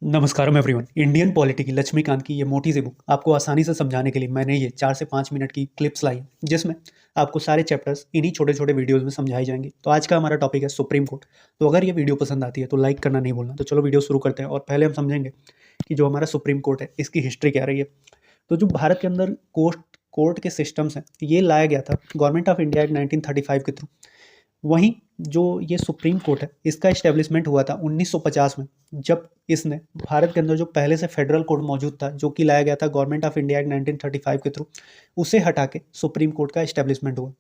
नमस्कारम everyone. Indian polity की लक्ष्मीकांत की ये मोटी सी बुक आपको आसानी से समझाने के लिए मैंने ये 4 से 5 मिनट की क्लिप्स लाई, जिसमें आपको सारे चैप्टर्स इन्हीं छोटे छोटे वीडियोस में समझाए जाएंगे। तो आज का हमारा टॉपिक है सुप्रीम कोर्ट। तो अगर ये वीडियो पसंद आती है तो लाइक करना नहीं भूलना। तो चलो वीडियो शुरू करते हैं और पहले हम समझेंगे कि जो हमारा सुप्रीम कोर्ट है इसकी हिस्ट्री क्या रही है। तो जो भारत के अंदर कोर्ट के सिस्टम्स हैं ये लाया गया था गवर्नमेंट ऑफ इंडिया एक्ट 1935 के थ्रू। वहीं जो ये सुप्रीम कोर्ट है इसका इस्टेब्लिशमेंट हुआ था 1950 में, जब इसने भारत के अंदर जो पहले से फेडरल कोर्ट मौजूद था जो कि लाया गया था गवर्नमेंट ऑफ इंडिया एक्ट 1935 के थ्रू, उसे हटा के सुप्रीम कोर्ट का इस्टेब्लिशमेंट हुआ।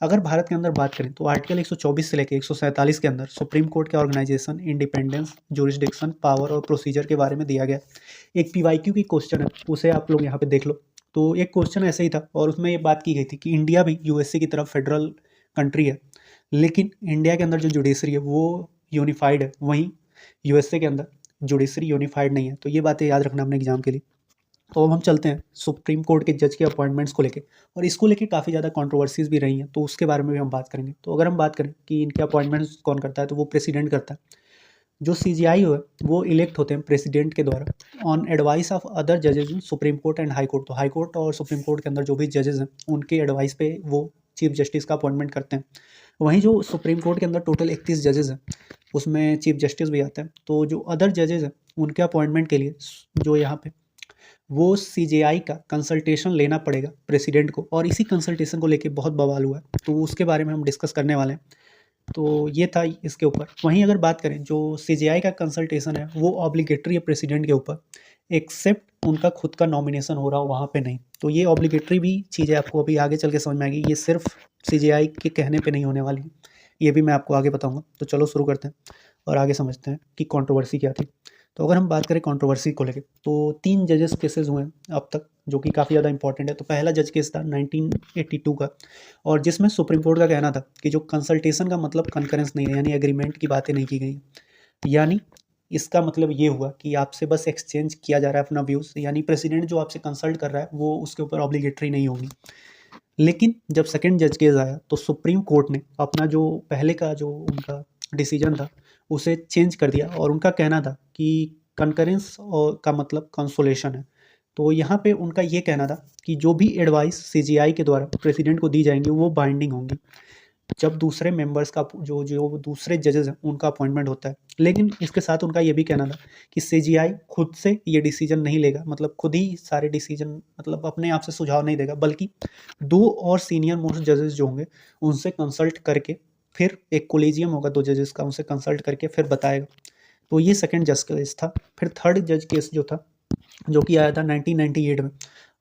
अगर भारत के अंदर बात करें तो आर्टिकल 124 से लेकर 147 के अंदर सुप्रीम कोर्ट के ऑर्गेनाइजेशन, इंडिपेंडेंस, जुरिस्डिक्शन, पावर और प्रोसीजर के बारे में दिया गया। एक पीवाईक्यू की क्वेश्चन है, उसे आप लोग यहाँ पे देख लो। तो एक क्वेश्चन ऐसे ही था और उसमें ये बात की गई थी कि इंडिया भी यूएसए की तरफ फेडरल कंट्री है, लेकिन इंडिया के अंदर जो जुडिशरी है वो यूनिफाइड है, वहीं यूएसए के अंदर जुडिशरी यूनिफाइड नहीं है। तो ये बातें याद रखना अपने एग्जाम के लिए। तो अब हम चलते हैं सुप्रीम कोर्ट के जज के अपॉइंटमेंट्स को लेके, और इसको लेके काफ़ी ज़्यादा कंट्रोवर्सीज भी रही हैं, तो उसके बारे में भी हम बात करेंगे। तो अगर हम बात करें कि इनके अपॉइंटमेंट्स कौन करता है, तो वो प्रेसिडेंट करता है। जो सीजीआई है वो इलेक्ट होते हैं प्रेसिडेंट के द्वारा ऑन एडवाइस ऑफ अदर जजेज in supreme court and high court. तो हाई कोर्ट और सुप्रीम कोर्ट के अंदर जो भी जजेज हैं उनके एडवाइस पे वो चीफ जस्टिस का अपॉइंटमेंट करते हैं। वहीं जो सुप्रीम कोर्ट के अंदर टोटल 31 जजेस हैं उसमें चीफ जस्टिस भी आते हैं। तो जो अदर जजेस हैं उनके अपॉइंटमेंट के लिए जो यहाँ पे वो सीजेआई का कंसल्टेशन लेना पड़ेगा प्रेसिडेंट को, और इसी कंसल्टेशन को लेके बहुत बवाल हुआ है, तो उसके बारे में हम डिस्कस करने वाले हैं। तो ये था इसके ऊपर। वहीं अगर बात करें जो सीजेआई का कंसल्टेशन है वो ऑब्लिगेटरी है प्रेसिडेंट के ऊपर, एक्सेप्ट उनका खुद का नॉमिनेशन हो रहा हो वहाँ पे नहीं। तो ये ऑब्लिगेटरी भी चीज़ें आपको अभी आगे चल के समझ में आएगी, ये सिर्फ सीजेआई के कहने पे नहीं होने वाली, ये भी मैं आपको आगे बताऊंगा। तो चलो शुरू करते हैं और आगे समझते हैं कि कंट्रोवर्सी क्या थी। तो अगर हम बात करें कंट्रोवर्सी को लेकर, तो 3 जजेस केसेस हुए हैं अब तक जो कि काफ़ी ज़्यादा इंपॉर्टेंट है। तो पहला जज केस था 1982 का, और जिसमें सुप्रीम कोर्ट का कहना था कि जो कंसल्टेशन का मतलब कंकरेंस नहीं है, यानी एग्रीमेंट की बातें नहीं की गई। यानी इसका मतलब ये हुआ कि आपसे बस एक्सचेंज किया जा रहा है अपना व्यूज़, यानी प्रेसिडेंट जो आपसे कंसल्ट कर रहा है वो उसके ऊपर ऑब्लिगेटरी नहीं होगी। लेकिन जब सेकंड जज केस आया तो सुप्रीम कोर्ट ने अपना जो पहले का जो उनका डिसीजन था उसे चेंज कर दिया, और उनका कहना था कि कंकरेंस और का मतलब कंसोलेशन है। तो यहाँ पे उनका ये कहना था कि जो भी एडवाइस सीजीआई के द्वारा प्रेसिडेंट को दी जाएंगी वो बाइंडिंग होंगी जब दूसरे मेंबर्स का जो जो दूसरे जजेस हैं उनका अपॉइंटमेंट होता है। लेकिन इसके साथ उनका ये भी कहना था कि सीजीआई खुद से ये डिसीजन नहीं लेगा, मतलब खुद ही सारे डिसीजन, मतलब अपने आप से सुझाव नहीं देगा, बल्कि 2 और सीनियर मोस्ट जजेस जो होंगे उनसे कंसल्ट करके फिर एक कोलिजियम होगा 2 जजेस का, उनसे कंसल्ट करके फिर बताएगा। तो ये सेकंड जज केस था। फिर थर्ड जज केस जो था जो कि आया था 1998 में,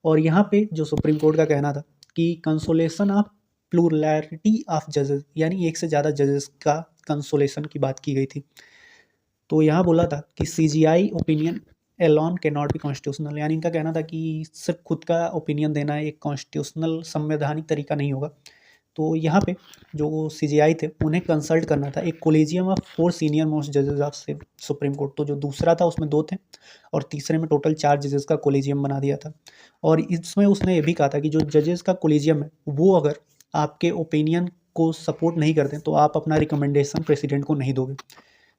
और यहाँ पे जो सुप्रीम कोर्ट का कहना था कि कंसोलेशन ऑफ प्लूरैलिटी ऑफ जजेस, यानी एक से ज़्यादा जजेस का कंसोलेशन की बात की गई थी। तो यहाँ बोला था कि सीजीआई ओपिनियन एलॉन के नॉट बी कॉन्स्टिट्यूशनल, यानी इनका कहना था कि सिर्फ खुद का ओपिनियन देना एक कॉन्स्टिट्यूशनल संवैधानिक तरीका नहीं होगा। तो यहाँ पे जो सीजीआई थे उन्हें कंसल्ट करना था एक कोलेजियम ऑफ 4 सीनियर मोस्ट जजेस ऑफ सुप्रीम कोर्ट। तो जो दूसरा था उसमें 2 थे और तीसरे में टोटल 4 जजेस का कोलेजियम बना दिया था। और इसमें उसने ये भी कहा था कि जो जजेस का कोलेजियम है वो अगर आपके ओपिनियन को सपोर्ट नहीं करते तो आप अपना रिकमेंडेशन प्रेसिडेंट को नहीं दोगे।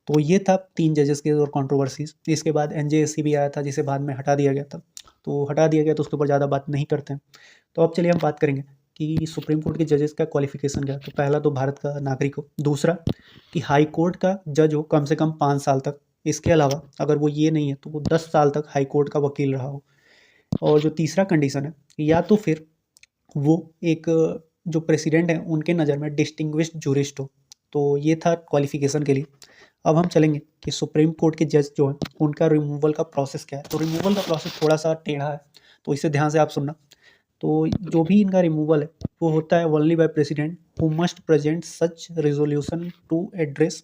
तो ये था 3 जजेस के और कंट्रोवर्सीज। इसके बाद एनजेएससी भी आया था जिसे बाद में हटा दिया गया था। तो हटा दिया गया तो उसके ऊपर ज़्यादा बात नहीं करते हैं। तो अब चलिए हम बात करेंगे कि सुप्रीम कोर्ट के जजेस का क्वालिफिकेशन क्या है। तो पहला तो भारत का नागरिक हो, दूसरा कि हाई कोर्ट का जज हो कम से कम 5 साल तक, इसके अलावा अगर वो ये नहीं है तो वो 10 साल तक हाई कोर्ट का वकील रहा हो, और जो तीसरा कंडीशन है या तो फिर वो एक जो प्रेसिडेंट है उनके नज़र में डिस्टिंग्विश्ड जूरिस्ट हो। तो ये था क्वालिफिकेशन के लिए। अब हम चलेंगे कि सुप्रीम कोर्ट के जज जो हैं उनका रिमूवल का प्रोसेस क्या है। तो रिमूवल का प्रोसेस थोड़ा सा टेढ़ा है, तो इसे ध्यान से आप सुनना। तो जो भी इनका रिमूवल है वो होता है only by president who must present such resolution to address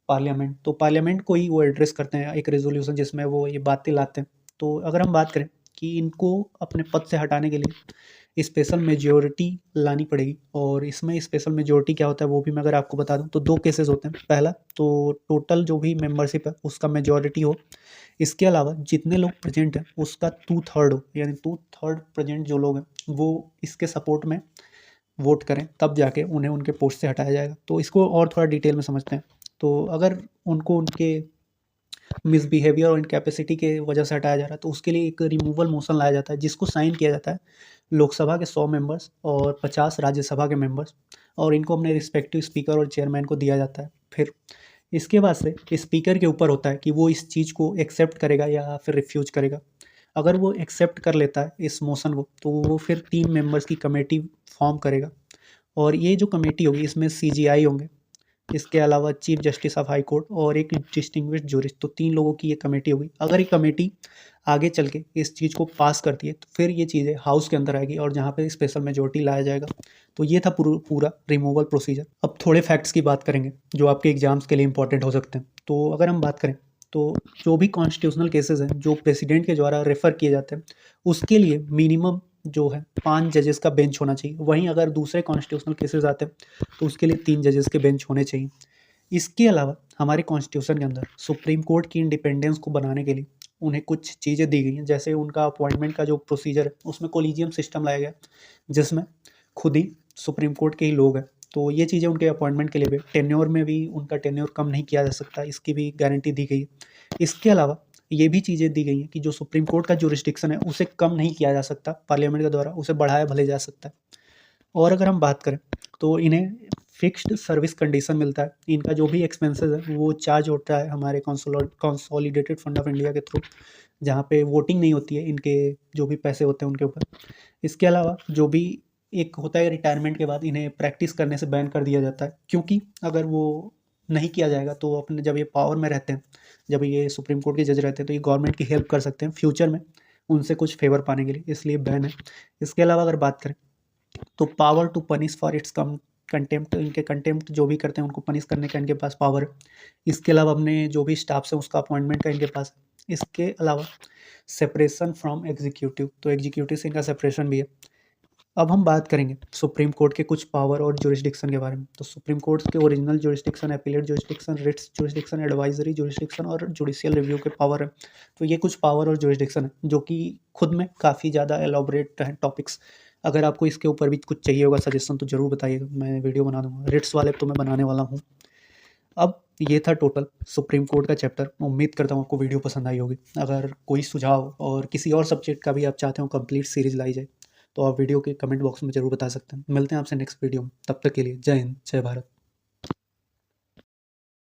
parliament. तो पार्लियामेंट को ही वो एड्रेस करते हैं एक रेजोल्यूशन जिसमें वो ये बातें लाते हैं। तो अगर हम बात करें कि इनको अपने पद से हटाने के लिए स्पेशल मेजोरिटी लानी पड़ेगी, और इसमें स्पेशल मेजोरिटी क्या होता है वो भी मैं अगर आपको बता दूं तो 2 केसेस होते हैं। पहला तो टोटल जो भी मेंबरशिप है उसका मेजोरिटी हो, इसके अलावा जितने लोग प्रेजेंट हैं उसका 2/3 हो, यानी 2/3 प्रेजेंट जो लोग हैं वो इसके सपोर्ट में वोट करें, तब जाके उन्हें उनके पोस्ट से हटाया जाएगा। तो इसको और थोड़ा डिटेल में समझते हैं। तो अगर उनको उनके मिसबिहेवियर और इनकैपेसिटी के वजह से हटाया जा रहा है, तो उसके लिए एक रिमूवल मोशन लाया जाता है जिसको साइन किया जाता है लोकसभा के 100 मेंबर्स और 50 राज्यसभा के मेंबर्स, और इनको अपने रिस्पेक्टिव स्पीकर और चेयरमैन को दिया जाता है। फिर इसके बाद से स्पीकर के ऊपर होता है कि वो इस चीज़ को एक्सेप्ट करेगा या फिर रिफ्यूज करेगा। अगर वो एक्सेप्ट कर लेता है इस मोशन को, तो वो फिर 3 मेंबर्स की कमेटी फॉर्म करेगा, और ये जो कमेटी होगी इसमें सीजीआई होंगे, इसके अलावा chief justice of high court और एक डिस्टिंग्विश्ड जूरिस्ट, तो 3 लोगों की ये कमेटी होगी। अगर ये कमेटी आगे चल के इस चीज़ को पास करती है तो फिर ये चीज़ें हाउस के अंदर आएगी और जहाँ पे स्पेशल मेजोरिटी लाया जाएगा। तो ये था पूरा रिमूवल प्रोसीजर। अब थोड़े फैक्ट्स की बात करेंगे जो आपके एग्जाम्स के लिए इंपॉर्टेंट हो सकते हैं। तो अगर हम बात करें तो जो भी कॉन्स्टिट्यूशनल केसेस हैं जो प्रेसिडेंट के द्वारा रेफर किए जाते हैं, उसके लिए मिनिमम जो है 5 जजेस का बेंच होना चाहिए। वहीं अगर दूसरे कॉन्स्टिट्यूशनल केसेस आते हैं तो उसके लिए 3 जजेस के बेंच होने चाहिए। इसके अलावा हमारे कॉन्स्टिट्यूशन के अंदर सुप्रीम कोर्ट की इंडिपेंडेंस को बनाने के लिए उन्हें कुछ चीज़ें दी गई हैं, जैसे उनका अपॉइंटमेंट का जो प्रोसीजर है उसमें कोलिजियम सिस्टम लाया गया, जिसमें खुद ही सुप्रीम कोर्ट के ही लोग हैं। तो ये चीज़ें उनके अपॉइंटमेंट के लिए भी, टेन्योर में भी उनका टेन्योर कम नहीं किया जा सकता, इसकी भी गारंटी दी गई है। इसके अलावा ये भी चीज़ें दी गई हैं कि जो सुप्रीम कोर्ट का जुरिस्डिक्शन है उसे कम नहीं किया जा सकता पार्लियामेंट के द्वारा, उसे बढ़ाया भले जा सकता है। और अगर हम बात करें तो इन्हें फिक्स्ड सर्विस कंडीशन मिलता है। इनका जो भी एक्सपेंसेस है वो चार्ज होता है हमारे कंसोलिडेटेड फंड ऑफ इंडिया के थ्रू, जहाँ पे वोटिंग नहीं होती है, इनके जो भी पैसे होते हैं उनके ऊपर। इसके अलावा जो भी एक होता है रिटायरमेंट के बाद इन्हें प्रैक्टिस करने से बैन कर दिया जाता है, क्योंकि अगर वो नहीं किया जाएगा तो अपने जब ये पावर में रहते हैं, जब ये सुप्रीम कोर्ट के जज रहते हैं, तो ये गवर्नमेंट की हेल्प कर सकते हैं फ्यूचर में उनसे कुछ फेवर पाने के लिए, इसलिए बैन है। इसके अलावा अगर बात करें तो power to punish for its come contempt, इनके कंटेम्प्ट जो भी करते हैं उनको पनिश करने का इनके पास पावर है। इसके अलावा अपने जो भी स्टाफ्स हैं उसका अपॉइंटमेंट का इनके पास है। इसके अलावा सेपरेशन फ्रॉम एग्जीक्यूटिव, तो एग्जीक्यूटिव से इनका सेपरेशन भी है। अब हम बात करेंगे सुप्रीम कोर्ट के कुछ पावर और जुरिस्डिक्शन के बारे में। तो सुप्रीम कोर्ट के original jurisdiction, appellate jurisdiction, writs jurisdiction, advisory jurisdiction और जुडिशियल रिव्यू के पावर है। तो ये कुछ पावर और जुरिस्डिक्शन है जो कि खुद में काफ़ी ज़्यादा एलॉबरेट हैं टॉपिक्स। अगर आपको इसके ऊपर भी कुछ चाहिए होगा सजेशन तो ज़रूर बताइएगा, मैं वीडियो बना दूंगा। रिट्स वाले तो मैं बनाने वाला हूँ। अब ये था टोटल सुप्रीम कोर्ट का चैप्टर। उम्मीद करता हूँ आपको वीडियो पसंद आई होगी। अगर कोई सुझाव और किसी और सब्जेक्ट का भी आप चाहते हो कंप्लीट सीरीज लाई जाए तो आप वीडियो के कमेंट बॉक्स में ज़रूर बता सकते हैं। मिलते हैं आपसे नेक्स्ट वीडियो में, तब तक के लिए जय हिंद, जय भारत।